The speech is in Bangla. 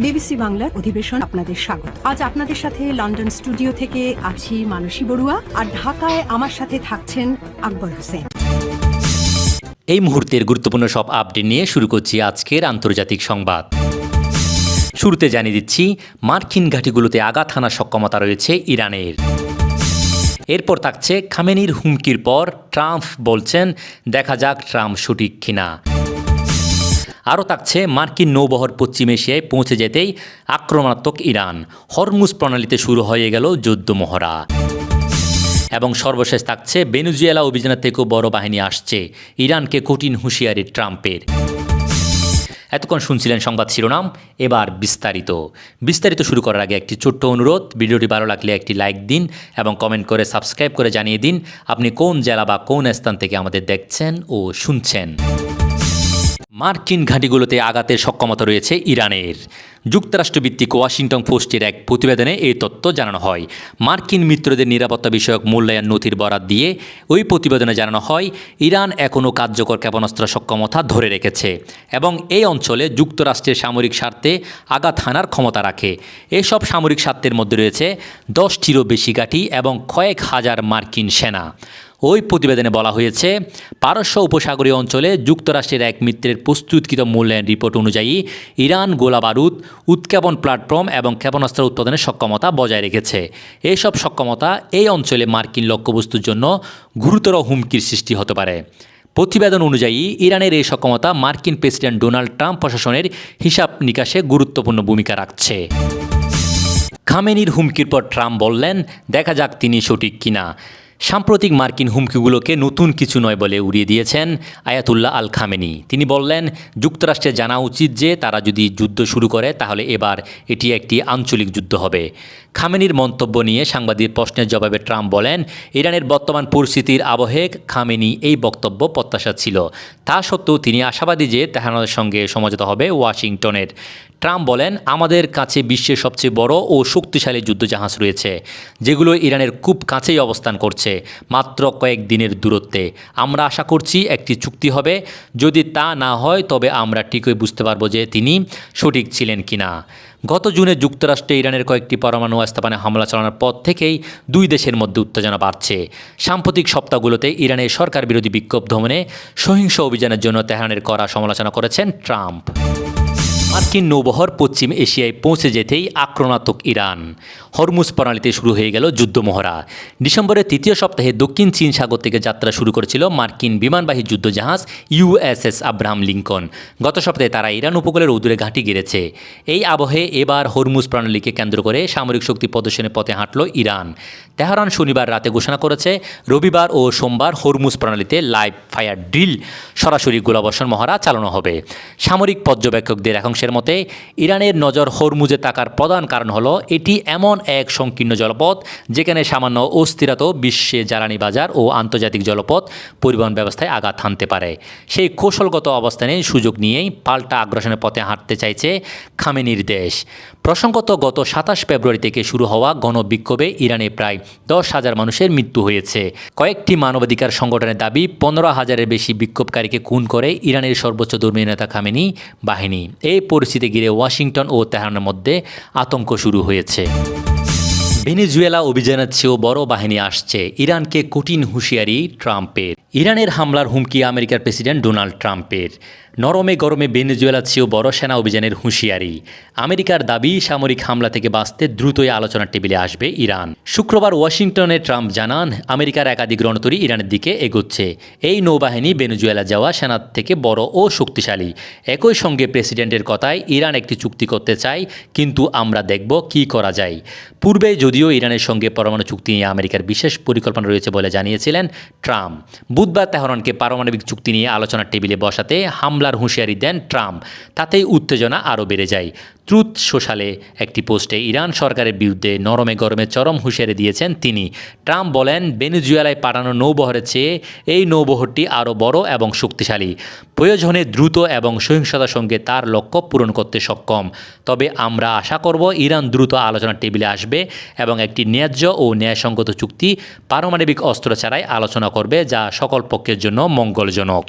বিবিসি বাংলার অধিবেশন আপনাদের স্বাগত। আজ আপনাদের সাথে লন্ডন স্টুডিও থেকে আছি মানসী বড়ুয়া, আর ঢাকায় আমার সাথে থাকছেন আকবর হোসেন। এই মুহূর্তের গুরুত্বপূর্ণ সব আপডেট নিয়ে শুরু করছি আজকের আন্তর্জাতিক সংবাদ। শুরুতে জানিয়ে দিচ্ছি, মার্কিন ঘাঁটিগুলোতে আঘাত হানার সক্ষমতা রয়েছে ইরানের। এরপর থাকছে খামেনির হুমকির পর ট্রাম্প বলছেন, দেখা যাক ট্রাম্প সঠিক কিনা। আরও থাকছে, মার্কিন নৌবহর পশ্চিম এশিয়ায় পৌঁছে যেতেই আক্রমণাত্মক ইরান, হরমুজ প্রণালীতে শুরু হয়ে গেল যুদ্ধমহড়া। এবং সর্বশেষ থাকছে, ভেনেজুয়েলা অভিযানের থেকেও বড় বাহিনী আসছে, ইরানকে কঠিন হুঁশিয়ারি ট্রাম্পের। এতক্ষণ শুনছিলেন সংবাদ শিরোনাম, এবার বিস্তারিত শুরু করার আগে একটি ছোট্ট অনুরোধ, ভিডিওটি ভালো লাগলে একটি লাইক দিন এবং কমেন্ট করে সাবস্ক্রাইব করে জানিয়ে দিন আপনি কোন জেলা বা কোন স্থান থেকে আমাদের দেখছেন ও শুনছেন। মার্কিন ঘাঁটিগুলোতে আঘাতের সক্ষমতা রয়েছে ইরানের। যুক্তরাষ্ট্রভিত্তিক ওয়াশিংটন পোস্টের এক প্রতিবেদনে এই তথ্য জানানো হয়। মার্কিন মিত্রদের নিরাপত্তা বিষয়ক মূল্যায়ন নথির বরাত দিয়ে ওই প্রতিবেদনে জানানো হয়, ইরান এখনও কার্যকর ক্ষেপণাস্ত্র সক্ষমতা ধরে রেখেছে এবং এই অঞ্চলে যুক্তরাষ্ট্রের সামরিক স্বার্থে আঘাত হানার ক্ষমতা রাখে। এসব সামরিক স্বার্থের মধ্যে রয়েছে 10টিরও বেশি ঘাঁটি এবং কয়েক হাজার মার্কিন সেনা। ওই প্রতিবেদনে বলা হয়েছে, পারস্য উপসাগরীয় অঞ্চলে যুক্তরাষ্ট্রের এক মিত্রের প্রস্তুতকৃত মূল্যায়ন রিপোর্ট অনুযায়ী ইরান গোলাবারুদ, উৎক্ষেপণ প্ল্যাটফর্ম এবং ক্ষেপণাস্ত্র উৎপাদনের সক্ষমতা বজায় রেখেছে। এইসব সক্ষমতা এই অঞ্চলে মার্কিন লক্ষ্যবস্তুর জন্য গুরুতর হুমকির সৃষ্টি হতে পারে। প্রতিবেদন অনুযায়ী ইরানের এই সক্ষমতা মার্কিন প্রেসিডেন্ট ডোনাল্ড ট্রাম্প প্রশাসনের হিসাব নিকাশে গুরুত্বপূর্ণ ভূমিকা রাখছে। খামেনির হুমকির পর ট্রাম্প বললেন, দেখা যাক তিনি সঠিক কিনা। সাম্প্রতিক মার্কিন হুমকিগুলোকে নতুন কিছু নয় বলে উড়িয়ে দিয়েছেন আয়াতুল্লাহ আল খামেনি। তিনি বললেন, যুক্তরাষ্ট্রের জানা উচিত যে তারা যদি যুদ্ধ শুরু করে তাহলে এবার এটি একটি আঞ্চলিক যুদ্ধ হবে। খামেনির মন্তব্য নিয়ে সাংবাদিক প্রশ্নের জবাবে ট্রাম্প বলেন, ইরানের বর্তমান পরিস্থিতির আবহে খামেনি এই বক্তব্য প্রত্যাশা ছিল। তা সত্ত্বেও তিনি আশাবাদী যে তেহরানের সঙ্গে সমঝোতা হবে ওয়াশিংটনের। ট্রাম্প বলেন, আমাদের কাছে বিশ্বের সবচেয়ে বড় ও শক্তিশালী যুদ্ধজাহাজ রয়েছে, যেগুলো ইরানের খুব কাছেই অবস্থান করছে, মাত্র কয়েক দিনের দূরত্বে। আমরা আশা করছি একটি চুক্তি হবে। যদি তা না হয় তবে আমরা ঠিকই বুঝতে পারব যে তিনি সঠিক ছিলেন কিনা। গত জুনে যুক্তরাষ্ট্রে ইরানের কয়েকটি পরমাণু স্থাপনায় হামলা চালানোর পর থেকেই দুই দেশের মধ্যে উত্তেজনা বাড়ছে। সাম্প্রতিক সপ্তাহগুলোতে ইরানের সরকার বিরোধী বিক্ষোভ দমনে সহিংস অভিযানের জন্য তেহরানের কড়া সমালোচনা করেছেন ট্রাম্প। মার্কিন নৌবহর পশ্চিম এশিয়ায় পৌঁছে যেতেই আক্রমণাত্মক ইরান, হরমুজ প্রণালীতে শুরু হয়ে গেল যুদ্ধমহড়া। ডিসেম্বরের তৃতীয় সপ্তাহে দক্ষিণ চীন সাগর থেকে যাত্রা শুরু করেছিল মার্কিন বিমানবাহী যুদ্ধজাহাজ ইউএসএস আব্রাহাম লিঙ্কন। গত সপ্তাহে তারা ইরান উপকূলের অদূরে ঘাঁটি গেড়েছে। এই আবহে এবার হরমুজ প্রণালীকে কেন্দ্র করে সামরিক শক্তি প্রদর্শনের পথে হাঁটল ইরান। তেহরান শনিবার রাতে ঘোষণা করেছে, রবিবার ও সোমবার হরমুজ প্রণালীতে লাইভ ফায়ার ড্রিল, সরাসরি গোলাবর্ষণ মহড়া চালানো হবে। সামরিক পর্যবেক্ষকদের একাংশের মতে, ইরানের নজর হরমুজে থাকার প্রধান কারণ হলো এটি এমন এক সংকীর্ণ জলপথ যেখানে সামান্য অস্থিরতাও বিশ্বে জ্বালানি বাজার ও আন্তর্জাতিক জলপথ পরিবহন ব্যবস্থায় আঘাত হানতে পারে। সেই কৌশলগত অবস্থানের সুযোগ নিয়েই পাল্টা আগ্রাসনের পথে হাঁটতে চাইছে খামেনির দেশ। প্রসঙ্গত, গত 27 ফেব্রুয়ারি থেকে শুরু হওয়া গণবিক্ষোভে ইরানে প্রায় 10,000 মানুষের মৃত্যু হয়েছে। কয়েকটি মানবাধিকার সংগঠনের দাবি, 15,000-এর বেশি বিক্ষোভকারীকে খুন করে ইরানের সর্বোচ্চ ধর্মীয় নেতা খামেনি বাহিনী। এই পরিস্থিতি ঘিরে ওয়াশিংটন ও তেহরানের মধ্যে আতঙ্ক শুরু হয়েছে। ভেনেজুয়েলা অভিযানের চেয়েও বড় বাহিনী আসছে, ইরানকে কঠিন হুঁশিয়ারি ট্রাম্পের। ইরানের হামলার হুমকি আমেরিকার প্রেসিডেন্ট ডোনাল্ড ট্রাম্পের। নরমে গরমে ভেনেজুয়েলার চেয়েও বড় সেনা অভিযানের হুঁশিয়ারি। আমেরিকার দাবি, সামরিক হামলা থেকে বাঁচতে দ্রুতই আলোচনার টেবিলে আসবে ইরান। শুক্রবার ওয়াশিংটনে ট্রাম্প জানান, আমেরিকার একাধিক রণতরী ইরানের দিকে এগোচ্ছে। এই নৌবাহিনী ভেনেজুয়েলা যাওয়া সেনার থেকে বড় ও শক্তিশালী। একই সঙ্গে প্রেসিডেন্টের কথায়, ইরান একটি চুক্তি করতে চায়, কিন্তু আমরা দেখব কী করা যায়। পূর্বে যদিও ইরানের সঙ্গে পরমাণু চুক্তি নিয়ে আমেরিকার বিশেষ পরিকল্পনা রয়েছে বলে জানিয়েছিলেন ট্রাম্প। বুধবার তেহরানকে পারমাণবিক চুক্তি নিয়ে আলোচনার টেবিলে বসাতে হামলার হুঁশিয়ারি দেন ট্রাম্প। তাতেই উত্তেজনা আরও বেড়ে যায়। ট্রুথ সোশ্যালে একটি পোস্টে ইরান সরকারের বিরুদ্ধে নরমে গরমে চরম হুঁশিয়ারি দিয়েছেন তিনি। ট্রাম্প বলেন, ভেনেজুয়েলায় পাঠানো নৌবহরের চেয়ে এই নৌবহরটি আরও বড় এবং শক্তিশালী, প্রয়োজনে দ্রুত এবং সহিংসতার সঙ্গে তার লক্ষ্য পূরণ করতে সক্ষম। তবে আমরা আশা করব ইরান দ্রুত আলোচনার টেবিলে আসবে এবং একটি ন্যায্য ও ন্যায়সঙ্গত চুক্তি, পারমাণবিক অস্ত্র ছাড়াই আলোচনা করবে, যা সকল পক্ষের জন্য মঙ্গলজনক।